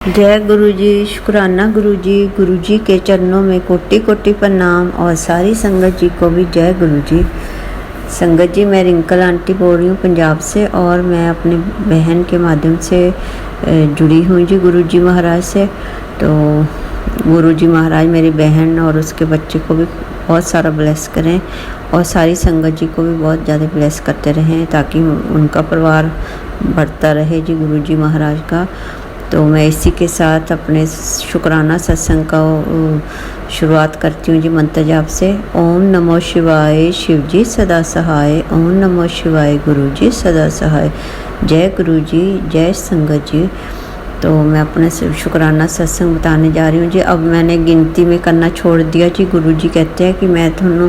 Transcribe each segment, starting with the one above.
जय गुरु जी। शुक्राना गुरु जी के चरणों में कोटि कोटि प्रणाम और सारी संगत जी को भी जय गुरु जी। संगत जी, मैं रिंकल आंटी बोल रही हूँ पंजाब से और मैं अपनी बहन के माध्यम से जुड़ी हूँ जी गुरु जी महाराज से। तो गुरु जी महाराज मेरी बहन और उसके बच्चे को भी बहुत सारा ब्लेस करें और सारी संगत जी को भी बहुत ज़्यादा ब्लेस करते रहें ताकि उनका परिवार बढ़ता रहे जी गुरु जी महाराज का। तो मैं इसी के साथ अपने शुक्राना सत्संग का शुरुआत करती हूँ जी मंत्र जाप से। ओम नमो शिवाय शिव जी सदा सहाय, ओम नमो शिवाय गुरु जी सदा सहाय। जय गुरु जी, जय संगत जी। तो मैं अपने शुक्राना सत्संग बताने जा रही हूँ जी। अब मैंने गिनती में करना छोड़ दिया जी। गुरु जी कहते हैं कि मैं थोनों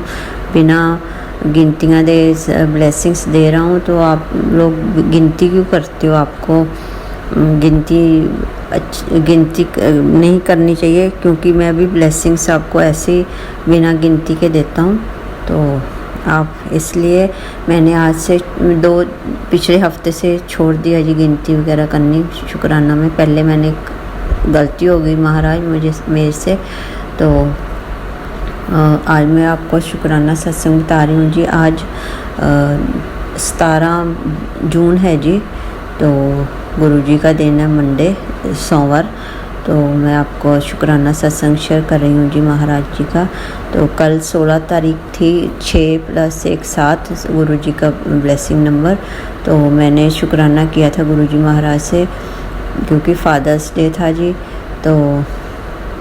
बिना गिनतियाँ दे ब्लेसिंग्स दे रहा हूँ, तो आप लोग गिनती क्यों करते हो? आपको गिनती नहीं करनी चाहिए, क्योंकि मैं भी ब्लेसिंग्स आपको ऐसे ही बिना गिनती के देता हूँ। तो आप इसलिए मैंने आज से पिछले हफ्ते से छोड़ दिया जी गिनती वगैरह करनी शुक्राना में। पहले मैंने गलती हो गई महाराज मेरे से। तो आज मैं आपको शुक्राना सत्संग बता रही हूँ जी। आज 17 जून है जी। तो गुरु जी का दिन है मंडे, सोमवार। तो मैं आपको शुक्राना सत्संग शेयर कर रही हूँ जी महाराज जी का। तो कल 16 तारीख थी, 6 + 1 7 गुरु जी का ब्लेसिंग नंबर। तो मैंने शुक्राना किया था गुरु जी महाराज से, क्योंकि फादर्स डे था जी। तो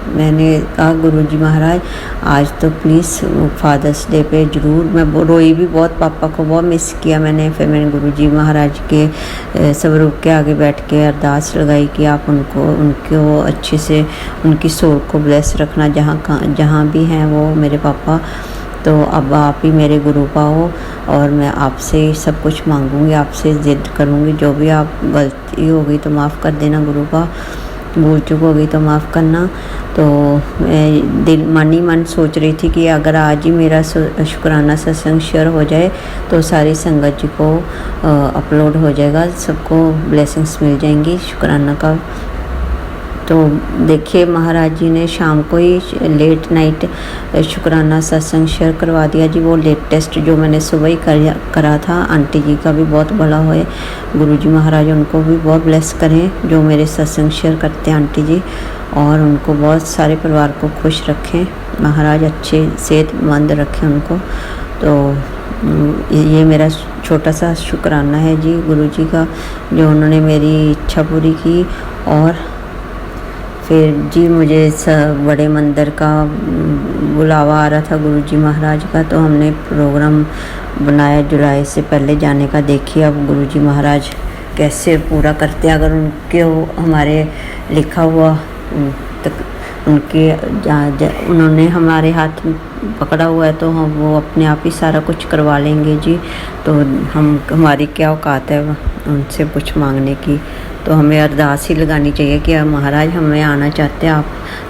मैंने कहा गुरु जी महाराज आज तो प्लीज़ फादर्स डे पे ज़रूर। मैं रोई भी बहुत, पापा को बहुत मिस किया मैंने। फिर मैंने गुरु जी महाराज के स्वरूप के आगे बैठ के अरदास लगाई कि आप उनको अच्छे से उनकी सोल को ब्लेस रखना जहाँ भी हैं वो मेरे पापा। तो अब आप ही मेरे गुरु पाओ और मैं आपसे सब कुछ मांगूंगी, आपसे ज़िद करूँगी। जो भी आप गलती होगी तो माफ़ कर देना गुरु पा, भूल चूक हो गई तो माफ़ करना। तो मैं मन ही मन सोच रही थी कि अगर आज ही मेरा शुक्राना सत्संग शेयर हो जाए तो सारी संगत जी को अपलोड हो जाएगा, सबको ब्लेसिंग्स मिल जाएंगी शुक्राना का। तो देखिए महाराज जी ने शाम को ही लेट नाइट शुक्राना सत्संग शेयर करवा दिया जी। वो लेटेस्ट जो मैंने सुबह ही करा था। आंटी जी का भी बहुत बड़ा होए, गुरु जी महाराज उनको भी बहुत ब्लेस करें जो मेरे सत्संग शेयर करते हैं आंटी जी, और उनको बहुत सारे परिवार को खुश रखें महाराज, अच्छे सेहतमंद रखें उनको। तो ये मेरा छोटा सा शुक्राना है जी गुरु जी का, जो उन्होंने मेरी इच्छा पूरी की। और फिर जी मुझे बड़े मंदिर का बुलावा आ रहा था गुरु जी महाराज का, तो हमने प्रोग्राम बनाया जुलाई से पहले जाने का। देखिए अब गुरु जी महाराज कैसे पूरा करते हैं। अगर उनके हमारे लिखा हुआ उन्होंने हमारे हाथ पकड़ा हुआ है तो हम वो अपने आप ही सारा कुछ करवा लेंगे जी। तो हमारी क्या औकात है उनसे कुछ मांगने की। तो हमें अरदास ही लगानी चाहिए कि महाराज हमें आना चाहते हैं, आप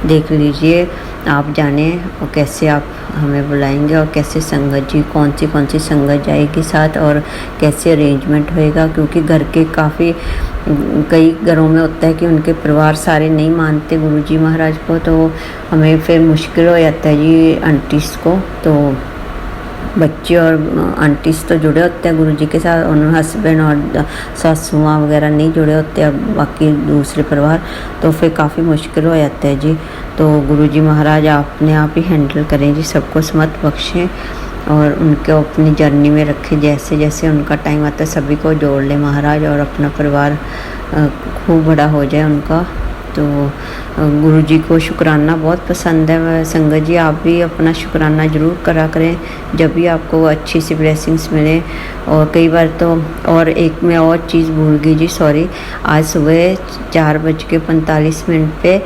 देख लीजिए, आप जाने और कैसे आप हमें बुलाएंगे और कैसे संगत जी कौन सी संगत जाएगी साथ और कैसे अरेंजमेंट होएगा। क्योंकि घर के कई घरों में होता है कि उनके परिवार सारे नहीं मानते गुरु जी महाराज को, तो हमें फिर मुश्किल हो जाता है जी आंटीज़ को। तो बच्चे और आंटीज़ तो जुड़े होते हैं गुरु जी के साथ, उन्होंने हस्बैंड और सासुआँ वगैरह नहीं जुड़े होते, अब बाकी दूसरे परिवार, तो फिर काफ़ी मुश्किल हो जाता है जी। तो गुरु जी महाराज अपने आप ही हैंडल करें जी, सबको समत बख्शें और उनको अपनी जर्नी में रखें। जैसे जैसे उनका टाइम आता है सभी को जोड़ ले महाराज और अपना परिवार खूब बड़ा हो जाए उनका। तो गुरु जी को शुक्राना बहुत पसंद है। संगत जी आप भी अपना शुक्राना ज़रूर करा करें जब भी आपको अच्छी सी ब्लेसिंग्स मिले। और कई बार तो और एक मैं और चीज़ भूल गई जी, सॉरी। आज सुबह 4:45 पे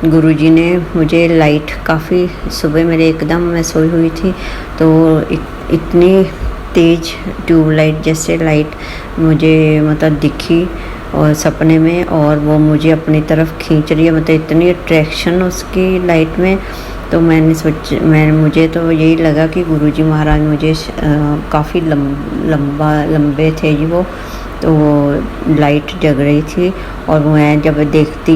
गुरु जी ने मुझे लाइट काफ़ी सुबह मेरे एकदम मैं सोई हुई थी, तो इतनी तेज़ ट्यूबलाइट जैसे लाइट मुझे मतलब दिखी और सपने में, और वो मुझे अपनी तरफ खींच रही है, मतलब इतनी अट्रैक्शन उसकी लाइट में। तो मुझे तो यही लगा कि गुरु जी महाराज मुझे काफ़ी लंबे थे जी वो, तो लाइट जग रही थी और मैं जब देखती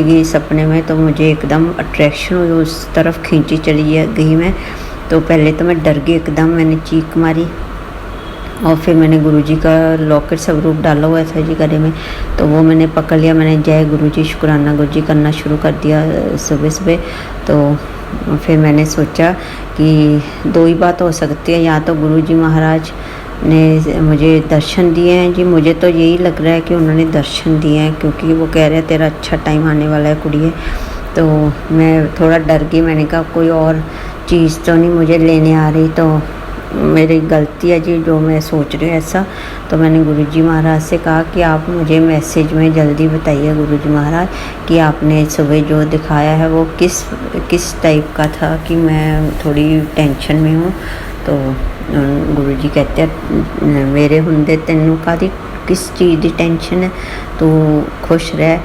गई सपने में, तो मुझे एकदम अट्रैक्शन हुई, उस तरफ खींची चली गई मैं। तो पहले तो मैं डर गई एकदम, मैंने चीख मारी और फिर मैंने गुरुजी का लॉकेट स्वरूप डाला हुआ था जी गले में, तो वो मैंने पकड़ लिया। मैंने जय गुरुजी, शुक्राना गुरुजी करना शुरू कर दिया सुबह। तो फिर मैंने सोचा कि दो ही बात हो सकती है, या तो गुरुजी महाराज ने मुझे दर्शन दिए हैं जी, मुझे तो यही लग रहा है कि उन्होंने दर्शन दिए हैं, क्योंकि वो कह रहे हैं तेरा अच्छा टाइम आने वाला है कुड़िए। तो मैं थोड़ा डर गई, मैंने कहा कोई और चीज़ तो नहीं मुझे लेने आ रही, तो मेरी गलती है जी जो मैं सोच रही हूँ ऐसा। तो मैंने गुरुजी महाराज से कहा कि आप मुझे मैसेज में जल्दी बताइए गुरुजी महाराज कि आपने सुबह जो दिखाया है वो किस टाइप का था, कि मैं थोड़ी टेंशन में हूँ। तो गुरुजी कहते हैं मेरे हुंदे तेनू कादी किस चीज़ की टेंशन है, तो खुश रह,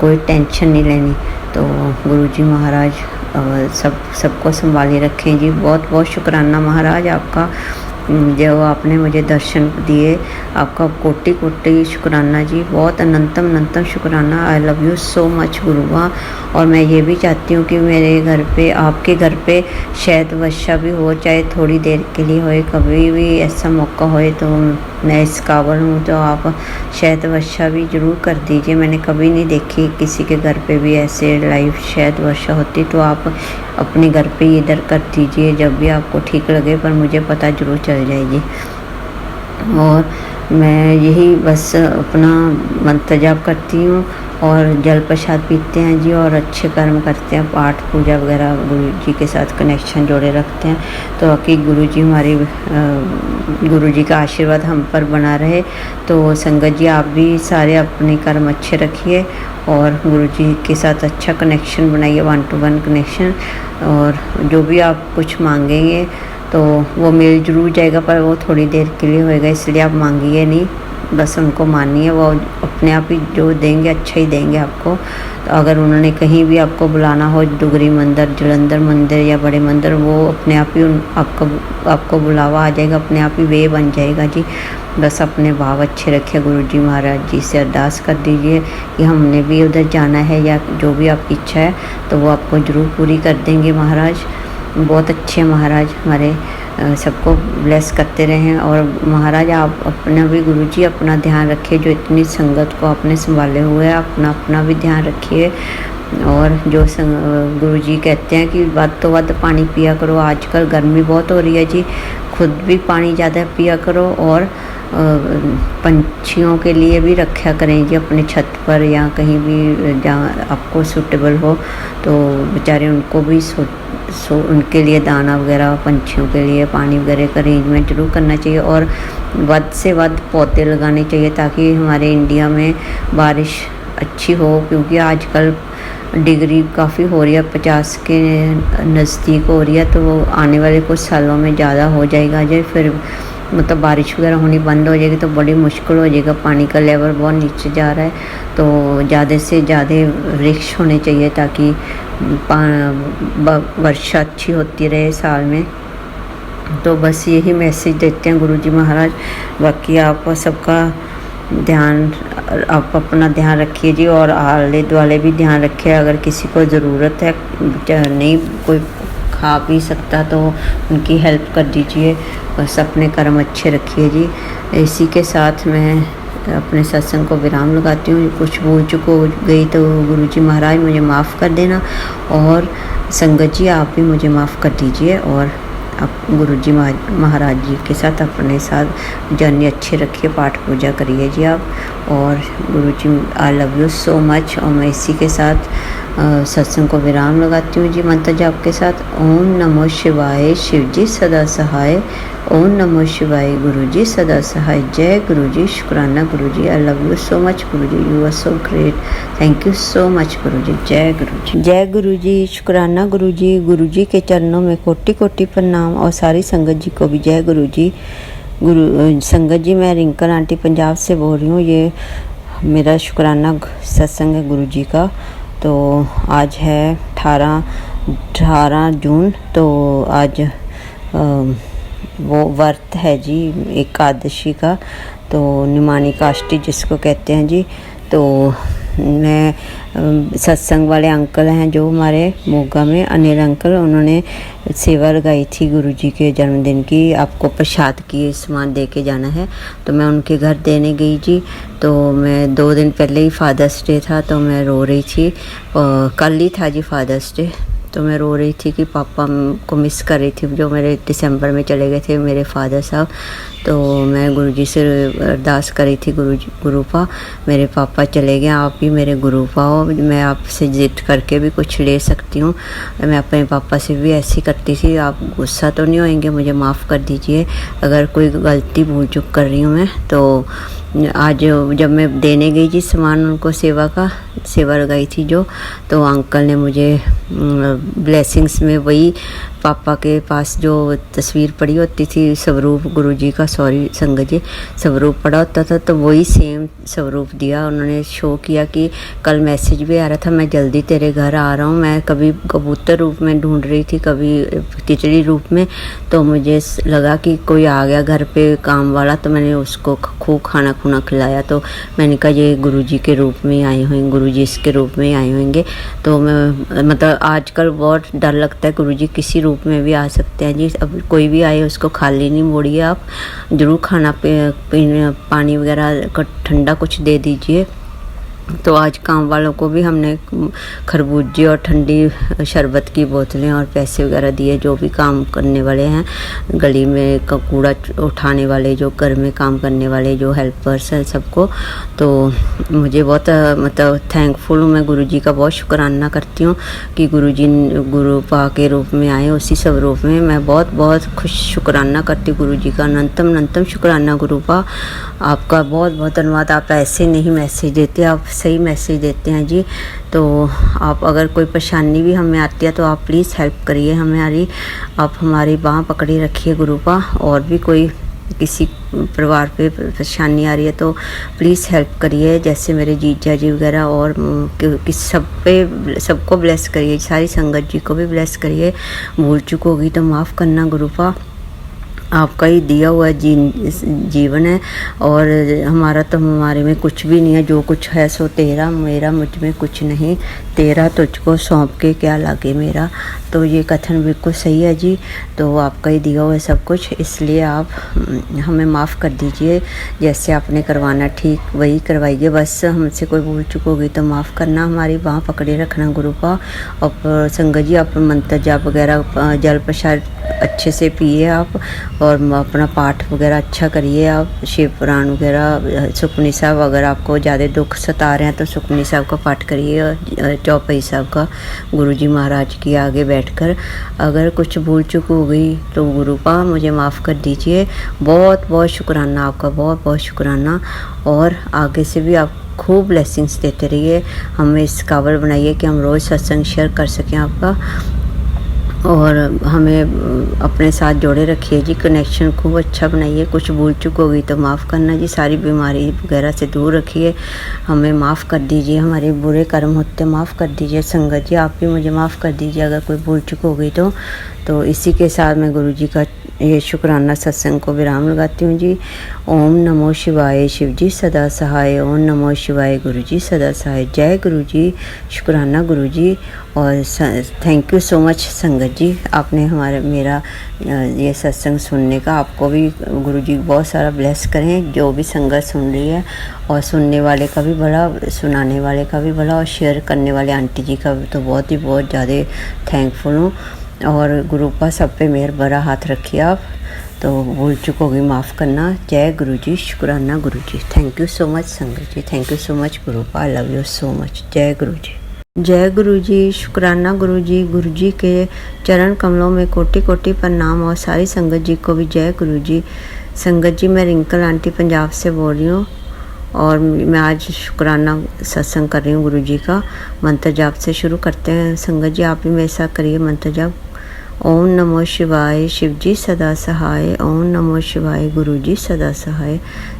कोई टेंशन नहीं लेनी। तो गुरुजी महाराज सबको संभाले रखें जी। बहुत बहुत शुक्राना महाराज आपका, जो आपने मुझे दर्शन दिए, आपका कोटि कोटि शुक्राना जी, बहुत अनंतम शुक्राना। आई love you so much Gurua. और मैं ये भी चाहती हूँ कि मेरे घर पे, आपके घर पे शायद वर्षा भी हो, चाहे थोड़ी देर के लिए होए, कभी भी ऐसा मौका होए तो मैं इस काबिल हूँ, तो आप शायद वर्षा भी ज़रूर कर दीजिए। मैंने कभी नहीं देखी किसी के घर पे भी ऐसे लाइव शायद वर्षा होती, तो आप अपने घर पे इधर कर दीजिए जब भी आपको ठीक लगे, पर मुझे पता ज़रूर चल जाएगी। और मैं यही बस अपना मंत्र जाप करती हूँ और जल प्रसाद पीते हैं जी, और अच्छे कर्म करते हैं, पाठ पूजा वगैरह गुरु जी के साथ कनेक्शन जोड़े रखते हैं, तो कि गुरु जी हमारी गुरु जी का आशीर्वाद हम पर बना रहे। तो संगत जी आप भी सारे अपने कर्म अच्छे रखिए और गुरु जी के साथ अच्छा कनेक्शन बनाइए, 1 to 1 कनेक्शन। और जो भी आप कुछ मांगेंगे तो वो मिल जरूर जाएगा, पर वो थोड़ी देर के लिए होएगा, इसलिए आप मांगिए नहीं, बस उनको मानिए, वो अपने आप ही जो देंगे अच्छा ही देंगे आपको। तो अगर उन्होंने कहीं भी आपको बुलाना हो, डुगरी मंदिर, जलंधर मंदिर या बड़े मंदिर, वो अपने आप ही आपको बुलावा आ जाएगा, अपने आप ही वे बन जाएगा जी। बस अपने भाव अच्छे रखिए, गुरुजी महाराज जी से अरदास कर दीजिए कि हमने भी उधर जाना है, या जो भी आपकी इच्छा है तो वो आपको ज़रूर पूरी कर देंगे महाराज। बहुत अच्छे महाराज हमारे, सबको ब्लेस करते रहें। और महाराज आप अपना भी, गुरुजी अपना ध्यान रखिए, जो इतनी संगत को आपने संभाले हुए हैं, अपना भी ध्यान रखिए। और जो गुरुजी कहते हैं कि ਵੱਧ ਤੋਂ ਵੱਧ पानी पिया करो, आजकल गर्मी बहुत हो रही है जी, खुद भी पानी ज़्यादा पिया करो, और पंछियों के लिए भी रखा करें जी अपने छत पर या कहीं भी जहाँ आपको सूटेबल हो, तो बेचारे उनको भी उनके लिए दाना वगैरह, पंछियों के लिए पानी वगैरह का अरेंजमेंट जरूर करना चाहिए। और ਵੱਧ से ਵੱਧ पौधे लगाने चाहिए ताकि हमारे इंडिया में बारिश अच्छी हो, क्योंकि आजकल डिग्री काफ़ी हो रही है, 50 के नज़दीक हो रही है, तो आने वाले कुछ सालों में ज़्यादा हो जाएगा जी, फिर मतलब बारिश वगैरह होनी बंद हो जाएगी तो बड़ी मुश्किल हो जाएगा, पानी का लेवल बहुत नीचे जा रहा है। तो ज़्यादा से ज़्यादा वृक्ष होने चाहिए ताकि वर्षा अच्छी होती रहे साल में। तो बस यही मैसेज देते हैं गुरुजी महाराज। बाकी आप सबका ध्यान, आप अपना ध्यान रखिए जी, और आले दुआले भी ध्यान रखिए। अगर किसी को ज़रूरत है, नहीं कोई खा पी सकता, तो उनकी हेल्प कर दीजिए। बस अपने कर्म अच्छे रखिए जी। इसी के साथ मैं अपने सत्संग को विराम लगाती हूँ। कुछ भूल चूक हो गई तो गुरुजी महाराज मुझे माफ़ कर देना, और संगत जी आप भी मुझे माफ़ कर दीजिए। और आप गुरुजी महाराज जी के साथ अपने साथ जर्नी अच्छी रखिए, पाठ पूजा करिए जी आप। और Guruji I love you so much. और मैं इसी के साथ सत्संग को विराम लगाती हूँ जी मंत्र जाप के साथ। ओम नमो शिवाय, शिव जी सदा सहाय। ओम नमो शिवाय, गुरुजी सदा सहाय। जय गुरुजी, शुक्राना Guruji, I love you so much Guruji, you are so great, thank you so much Guruji. जय गुरुजी, जय गुरुजी, शुक्राना गुरुजी। गुरुजी के चरणों में कोटि कोटि प्रणाम, और सारी संगत जी को भी जय गुरुजी। संगत जी, मैं रिंकल आंटी पंजाब से बोल रही हूँ। ये मेरा शुक्राना सत्संग है गुरुजी का। तो आज है 18 जून, तो आज वो व्रत है जी एकादशी का। तो निमानी काष्टी जिसको कहते हैं जी। तो मैं सत्संग वाले अंकल हैं जो हमारे मोगा में, अनिल अंकल, उन्होंने सेवा लगाई थी गुरुजी के जन्मदिन की, आपको प्रसाद की सामान दे के जाना है। तो मैं उनके घर देने गई जी। तो मैं 2 दिन पहले ही फादर्स डे था, तो मैं रो रही थी। कल ही था जी फादर्स डे। तो मैं रो रही थी कि पापा को मिस कर रही थी, जो मेरे दिसंबर में चले गए थे मेरे फादर साहब। तो मैं गुरुजी से अरदास करी थी, गुरुपा मेरे पापा चले गए, आप ही मेरे गुरुपा हो, मैं आपसे जिद करके भी कुछ ले सकती हूँ। मैं अपने पापा से भी ऐसी करती थी, आप गुस्सा तो नहीं होएंगे, मुझे माफ़ कर दीजिए अगर कोई गलती भूल चूक कर रही हूँ मैं। तो आज जब मैं देने गई जी सामान उनको, सेवा लगाई थी जो, तो अंकल ने मुझे ब्लेसिंग्स में वही पापा के पास जो तस्वीर पड़ी होती थी स्वरूप गुरुजी का, सॉरी संगत जी, स्वरूप पड़ा होता था, तो वही सेम स्वरूप दिया। उन्होंने शो किया कि कल मैसेज भी आ रहा था, मैं जल्दी तेरे घर आ रहा हूँ। मैं कभी कबूतर रूप में ढूंढ रही थी, कभी तितली रूप में, तो मुझे लगा कि कोई आ गया घर पे काम वाला, तो मैंने उसको खूब खाना खुना खिलाया। तो मैंने कहा ये गुरुजी के रूप में आए होंगे, गुरुजी इसके रूप में आए होंगे। तो मैं मतलब आजकल बहुत डर लगता है, गुरुजी किसी रूप में भी आ सकते हैं जी। अब कोई भी आए उसको खाली नहीं मोड़िए, आप ज़रूर खाना पीने पानी वगैरह ठंडा कुछ दे दीजिए। तो आज काम वालों को भी हमने खरबूजे और ठंडी शरबत की बोतलें और पैसे वगैरह दिए, जो भी काम करने वाले हैं, गली में कूड़ा उठाने वाले, जो घर में काम करने वाले जो हेल्पर्स हैं सबको। तो मुझे बहुत मतलब थैंकफुल हूँ, मैं गुरुजी का बहुत शुक्राना करती हूँ कि गुरुजी गुरुपा के रूप में आए, उसी स्वरूप में। मैं बहुत बहुत खुश शुक्राना करती हूँ गुरुजी का, अनंतम शुक्राना गुरुपा, आपका बहुत बहुत धन्यवाद। आप ऐसे नहीं मैसेज देते, आप सही मैसेज देते हैं जी। तो आप अगर कोई परेशानी भी हमें आती है तो आप प्लीज़ हेल्प करिए हमारी, आप हमारी बाँह पकड़े रखिए गुरुपा। और भी कोई किसी परिवार पे परेशानी आ रही है तो प्लीज़ हेल्प करिए, जैसे मेरे जीजा जी वगैरह, और सबको ब्लेस करिए, सारी संगत जी को भी ब्लेस करिए। भूल चूक होगी तो माफ़ करना गुरुपा, आपका ही दिया हुआ जीवन है, और हमारा तो हमारे में कुछ भी नहीं है, जो कुछ है सो तेरा, मेरा मुझ में कुछ नहीं, तेरा तुझको सौंप के क्या लागे मेरा। तो ये कथन बिल्कुल सही है जी। तो आपका ही दिया हुआ है सब कुछ, इसलिए आप हमें माफ़ कर दीजिए, जैसे आपने करवाना ठीक वही करवाइए। बस हमसे कोई भूल चूक होगी तो माफ़ करना, हमारी बाँह पकड़े रखना गुरुपा। और संगत जी आप मंत्र जाप वगैरह जल प्रसाद अच्छे से पिए आप, और अपना पाठ वगैरह अच्छा करिए आप, शिव पुराण वगैरह, सुखमनी साहब, अगर आपको ज़्यादा दुख सता रहे हैं तो सुखमनी साहब का पाठ करिए, चौपाई साहब का, गुरुजी महाराज की आगे बैठकर। अगर कुछ भूल चूक हो गई तो गुरुपा मुझे माफ़ कर दीजिए। बहुत बहुत शुक्राना आपका, बहुत बहुत शुक्राना। और आगे से भी आप खूब ब्लेसिंग्स देते रहिए, हमें इस काबिल बनाइए कि हम रोज़ सत्संग शेयर कर सकें आपका, और हमें अपने साथ जोड़े रखिए जी, कनेक्शन खूब अच्छा बनाइए। कुछ भूल चूक हो गई तो माफ़ करना जी, सारी बीमारी वगैरह से दूर रखिए, हमें माफ़ कर दीजिए, हमारे बुरे कर्म होते माफ़ कर दीजिए। संगत जी आप भी मुझे माफ़ कर दीजिए अगर कोई भूल चूक हो गई तो इसी के साथ मैं गुरुजी का ये शुक्राना सत्संग को विराम लगाती हूँ जी। ओम नमो शिवाय, शिव जी सदा सहाय, ओम नमो शिवाय, गुरु जी सदा सहाय। जय गुरु जी, शुक्राना गुरु जी, और थैंक यू सो मच संगत जी, आपने मेरा ये सत्संग सुनने का। आपको भी गुरु जी बहुत सारा ब्लेस करें, जो भी संगत सुन रही है, और सुनने वाले का भी भला, सुनाने वाले का भी भला, और शेयर करने वाले आंटी जी का भी तो बहुत ज़्यादा थैंकफुल हूँ। और गुरुपा सब पे मेहर भरा हाथ रखिए आप, तो भूल चूक होगी माफ़ करना। जय गुरु जी, शुक्राना Guru ji, thank you so much संगत जी, थैंक यू सो मच गुरुपा, I love you so much. जय गुरु जी, जय गुरु जी, शुक्राना गुरु जी के चरण कमलों में कोटि कोटि प्रणाम, और सारी संगत जी को भी जय गुरु जी। संगत जी मैं रिंकल आंटी पंजाब से बोल रही हूँ, और मैं आज शुक्राना सत्संग कर रही हूँ गुरु जी का। मंत्र जाप से शुरू करते हैं संगत जी, आप भी मेरे साथ करिए मंत्र जाप। ओम नमो शिवाय, शिव जी सदा सहाय। ओम नमो शिवाय, गुरु जी सदा सहाय।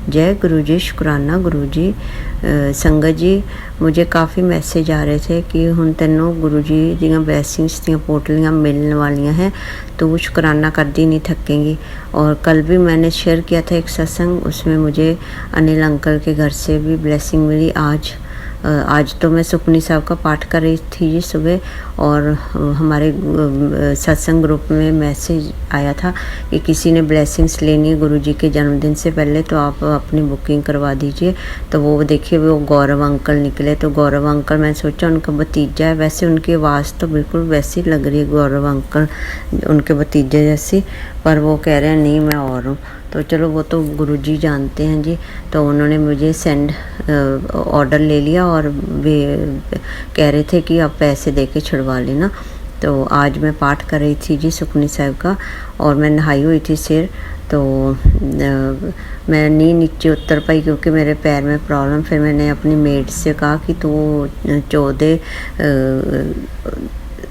जय गुरु जी, शुकराना गुरु जी। संगत जी, मुझे काफ़ी मैसेज आ रहे थे कि हुण तैनूं गुरु जी दीयां ब्लैसिंग्स दीयां पोटलियां मिलने वालियां हैं, तो वो शुकराना करती नहीं थकेंगी। और कल भी मैंने शेयर किया था एक सत्संग, उसमें मुझे अनिल अंकल के घर से भी ब्लेसिंग मिली। आज तो मैं सुखमनी साहब का पाठ कर रही थी जी सुबह, और हमारे सत्संग ग्रुप में मैसेज आया था कि किसी ने ब्लेसिंग्स लेनी है गुरुजी के जन्मदिन से पहले तो आप अपनी बुकिंग करवा दीजिए। तो वो देखिए वो गौरव अंकल निकले। तो गौरव अंकल, मैंने सोचा उनका भतीजा है, वैसे उनकी आवाज़ तो बिल्कुल वैसी लग रही है गौरव अंकल उनके भतीजे जैसी, पर वो कह रहे हैं नहीं मैं और हूँ। तो चलो वो तो गुरुजी जानते हैं जी। तो उन्होंने मुझे ऑर्डर ले लिया और वे कह रहे थे कि आप पैसे दे के छुड़वा लेना। तो आज मैं पाठ कर रही थी जी सुखमनी साहब का, और मैं नहाई हुई थी सिर, तो मैं नीचे उतर पाई क्योंकि मेरे पैर में प्रॉब्लम। फिर मैंने अपनी मेड से कहा कि तू 14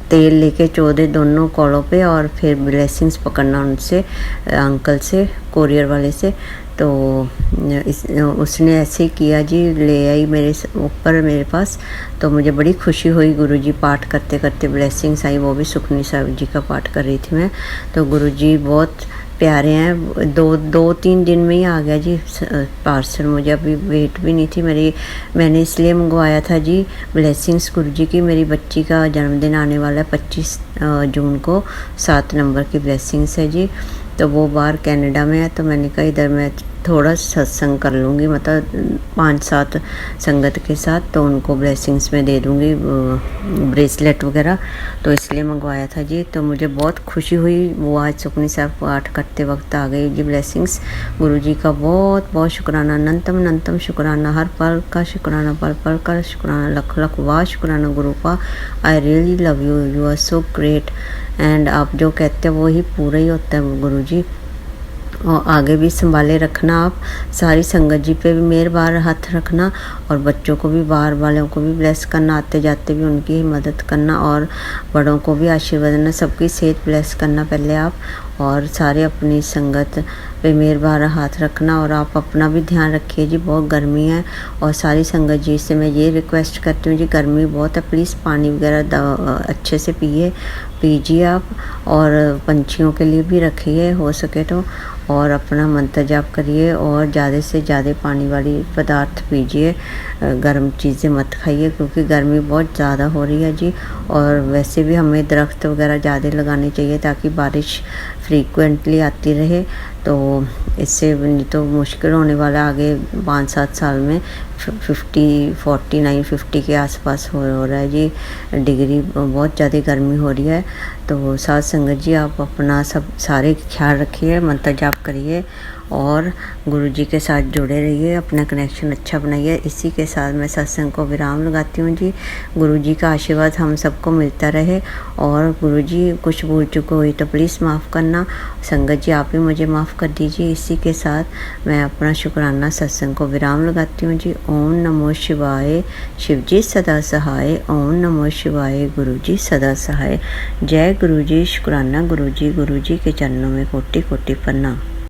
तेल लेके 14 दोनों कॉलों पे, और फिर ब्लेसिंग्स पकड़ना उनसे, अंकल से, कोरियर वाले से। तो उसने ऐसे ही किया जी, ले आई मेरे ऊपर मेरे पास। तो मुझे बड़ी खुशी हुई। गुरुजी पाठ करते करते ब्लेसिंग्स आई, वो भी सुखमनी साहब जी का पाठ कर रही थी मैं। तो गुरुजी बहुत प्यारे हैं। 2-3 दिन में ही आ गया जी पार्सल। मुझे अभी वेट भी नहीं थी मैंने इसलिए मंगवाया था जी ब्लेसिंग्स गुरुजी की। मेरी बच्ची का जन्मदिन आने वाला है 25 जून को, 7 नंबर की ब्लेसिंग्स है जी। तो वो बाहर कनाडा में है, तो मैंने कहा इधर मैं थोड़ा सत्संग कर लूँगी, मतलब 5-7 संगत के साथ, तो उनको ब्लेसिंग्स में दे दूँगी ब्रेसलेट वगैरह। तो इसलिए मंगवाया था जी। तो मुझे बहुत खुशी हुई। वो आज सुखमनी साहब पाठ करते वक्त आ गई जी ब्लेसिंग्स। गुरुजी का बहुत बहुत शुक्राना, अनंतम शुक्राना, हर पल का शुक्राना, पल पल का शुक्राना, लख लख वाह शुक्राना गुरु का। I really love you, you are so great. And आप जो कहते हैं वो ही पूरा ही होता है गुरुजी। और आगे भी संभाले रखना आप। सारी संगत जी पे भी मेहरबान हाथ रखना, और बच्चों को भी, बाहर वालों को भी ब्लेस करना, आते जाते भी उनकी मदद करना, और बड़ों को भी आशीर्वाद देना, सबकी सेहत ब्लेस करना पहले आप। और सारे अपनी संगत पे मेहरबान हाथ रखना, और आप अपना भी ध्यान रखिए जी। बहुत गर्मी है, और सारी संगत जी से मैं ये रिक्वेस्ट करती हूँ जी, गर्मी बहुत है, प्लीज़ पानी वगैरह अच्छे से पीजिए आप, और पंछियों के लिए भी रखिए हो सके तो, और अपना मंत्र जाप करिए, और ज़्यादा से ज़्यादा पानी वाली पदार्थ पीजिए, गर्म चीज़ें मत खाइए क्योंकि गर्मी बहुत ज़्यादा हो रही है जी। और वैसे भी हमें दरख्त वगैरह ज़्यादा लगाने चाहिए ताकि बारिश फ्रीक्वेंटली आती रहे। तो इससे नहीं तो मुश्किल होने वाला आगे 5-7 साल में। 50 के आसपास हो रहा है जी डिग्री, बहुत ज़्यादा गर्मी हो रही है। तो साथ संगत जी आप अपना सारे ख्याल रखिए, मंत्र जाप करिए, और गुरुजी के साथ जुड़े रहिए, अपना कनेक्शन अच्छा बनाइए। इसी के साथ मैं सत्संग को विराम लगाती हूँ जी। गुरुजी का आशीर्वाद हम सबको मिलता रहे, और गुरुजी कुछ भूल चुके हुई तो प्लीज़ माफ़ करना। संगत जी आप ही मुझे माफ़ कर दीजिए। इसी के साथ मैं अपना शुक्राना सत्संग को विराम लगाती हूँ जी। ओम नमो शिवाय, शिव जी सदा सहाय। ओम नमो शिवाय, गुरु जी सदा सहाय। जय गुरु जी, शुक्राना गुरु जी के चरणों में कोटि कोटि प्रणाम।